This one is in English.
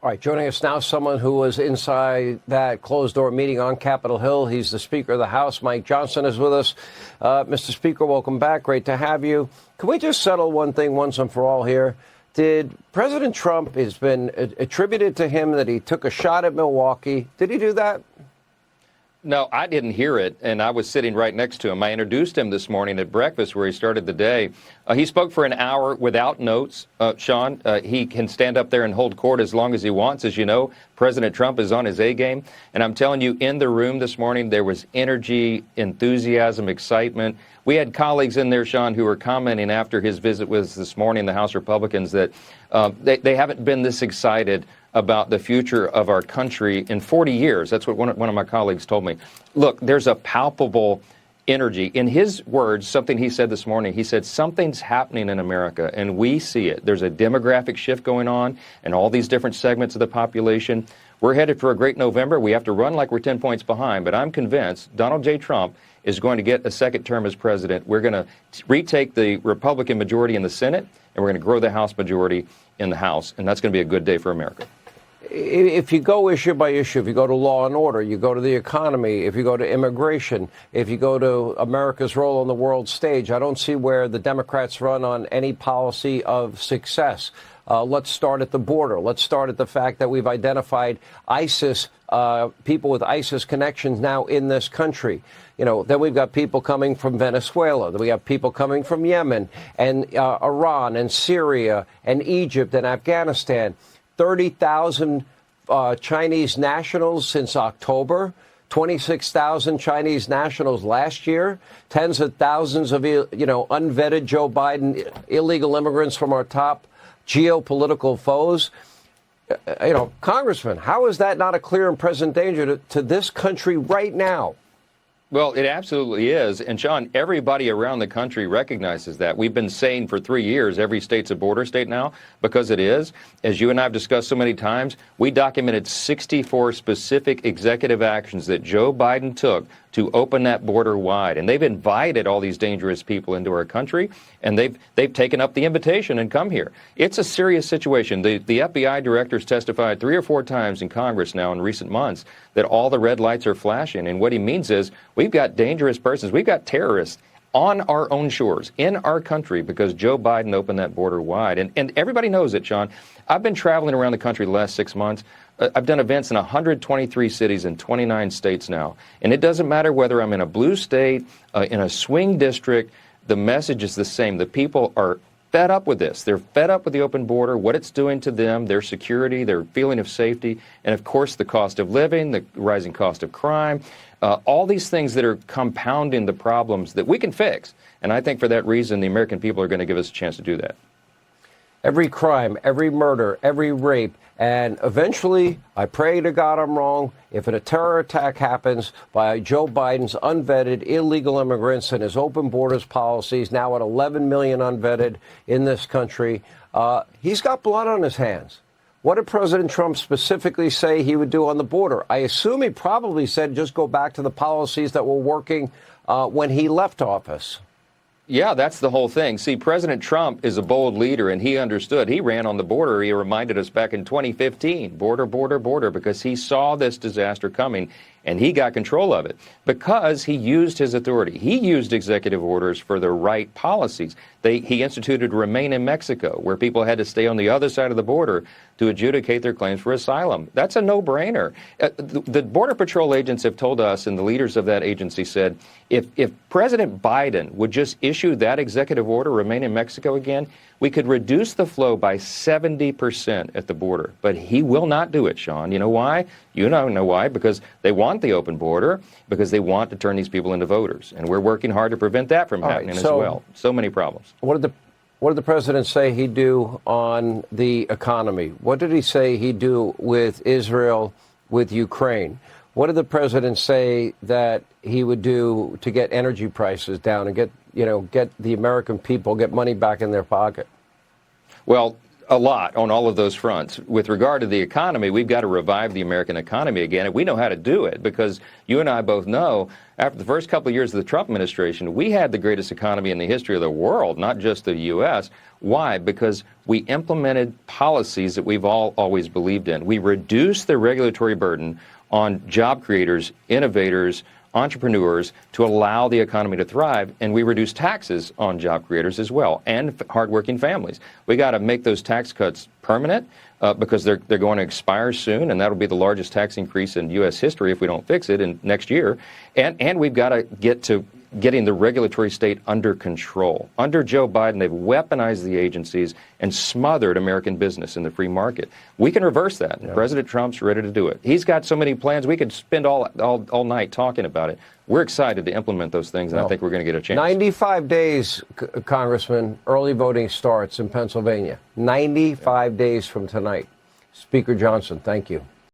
All right, joining us now, someone who was inside that closed-door meeting on Capitol Hill. He's the Speaker of the House. Mike Johnson is with us. Mr. Speaker, welcome back. Great to have you. Can we just settle one thing once and for all here? Did President Trump, has been attributed to him that he took a shot at Milwaukee. Did he do that? No, I didn't hear it, and I was sitting right next to him. I introduced him this morning at breakfast where he started the day. He spoke for an hour without notes, Sean. He can stand up there and hold court as long as he wants. As you know, President Trump is on his A game. And I'm telling you, in the room this morning, there was energy, enthusiasm, excitement. We had colleagues in there, Sean, who were commenting after his visit with us this morning, the House Republicans, that they haven't been this excited about the future of our country in 40 years. That's what one of my colleagues told me. Look, there's a palpable energy. In his words, something he said this morning, he said, something's happening in America, and we see it. There's a demographic shift going on in all these different segments of the population. We're headed for a great November. We have to run like we're 10 points behind, but I'm convinced Donald J. Trump is going to get a second term as president. We're going to retake the Republican majority in the Senate, and we're going to grow the House majority in the House, and that's going to be a good day for America. If you go issue by issue, if you go to law and order, you go to the economy, if you go to immigration, if you go to America's role on the world stage, I don't see where the Democrats run on any policy of success. Let's start at the border. Let's start at the fact that we've identified ISIS, people with ISIS connections now in this country. You know, then we've got people coming from Venezuela. Then we have people coming from Yemen and Iran and Syria and Egypt and Afghanistan. 30,000 Chinese nationals since October, 26,000 Chinese nationals last year, tens of thousands of, unvetted Joe Biden illegal immigrants from our top geopolitical foes. Congressman, how is that not a clear and present danger to this country right now? Well, it absolutely is. And, Sean, everybody around the country recognizes that. We've been saying for 3 years every state's a border state now because it is. As you and I have discussed so many times, we documented 64 specific executive actions that Joe Biden took to open that border wide. And they've invited all these dangerous people into our country, and they've taken up the invitation and come here. It's a serious situation. The FBI director's testified 3 or 4 times in Congress now in recent months that all the red lights are flashing. And what he means is we've got dangerous persons. We've got terrorists on our own shores, in our country, because Joe Biden opened that border wide. And everybody knows it, Sean. I've been traveling around the country the last 6 months. I've done events in 123 cities in 29 states now. And it doesn't matter whether I'm in a blue state, in a swing district, the message is the same. The people are fed up with this. They're fed up with the open border, what it's doing to them, their security, their feeling of safety, and, of course, the cost of living, the rising cost of crime, all these things that are compounding the problems that we can fix. And I think for that reason, the American people are going to give us a chance to do that. Every crime, every murder, every rape, and eventually, I pray to God I'm wrong, if a terror attack happens by Joe Biden's unvetted illegal immigrants and his open borders policies, now at 11 million unvetted in this country, he's got blood on his hands. What did President Trump specifically say he would do on the border? I assume he probably said just go back to the policies that were working when he left office. Yeah, that's the whole thing. See, President Trump is a bold leader, and he understood. He ran on the border. He reminded us back in 2015, border, border, border, because he saw this disaster coming, and he got control of it because he used his authority. He used executive orders for the right policies. He instituted Remain in Mexico, where people had to stay on the other side of the border to adjudicate their claims for asylum. That's a no-brainer. The Border Patrol agents have told us, and the leaders of that agency said, if President Biden would just issue that executive order, Remain in Mexico again, we could reduce the flow by 70% at the border. But he will not do it, Sean. You know why? You know why. Because they want the open border, because they want to turn these people into voters. And we're working hard to prevent that from happening as well. So many problems. What did the president say he'd do on the economy? What did he say he'd do with Israel, with Ukraine? What did the president say that he would do to get energy prices down and get the American people, get money back in their pocket? Well, a lot on all of those fronts. With regard to the economy, we've got to revive the American economy again, and we know how to do it because you and I both know after the first couple of years of the Trump administration, we had the greatest economy in the history of the world, not just the U.S. Why? Because we implemented policies that we've always believed in. We reduced the regulatory burden on job creators, innovators, entrepreneurs to allow the economy to thrive, and we reduce taxes on job creators as well and hardworking families. We got to make those tax cuts permanent because they're going to expire soon, and that'll be the largest tax increase in U.S. history if we don't fix it in next year. And we've got to get to getting the regulatory state under control. Under Joe Biden, they've weaponized the agencies and smothered American business in the free market. We can reverse that. Yeah. President Trump's ready to do it. He's got so many plans. We could spend all night talking about it. We're excited to implement those things, and I think we're going to get a chance. 95 days, Congressman, early voting starts in Pennsylvania. 95 days from tonight. Speaker Johnson, thank you.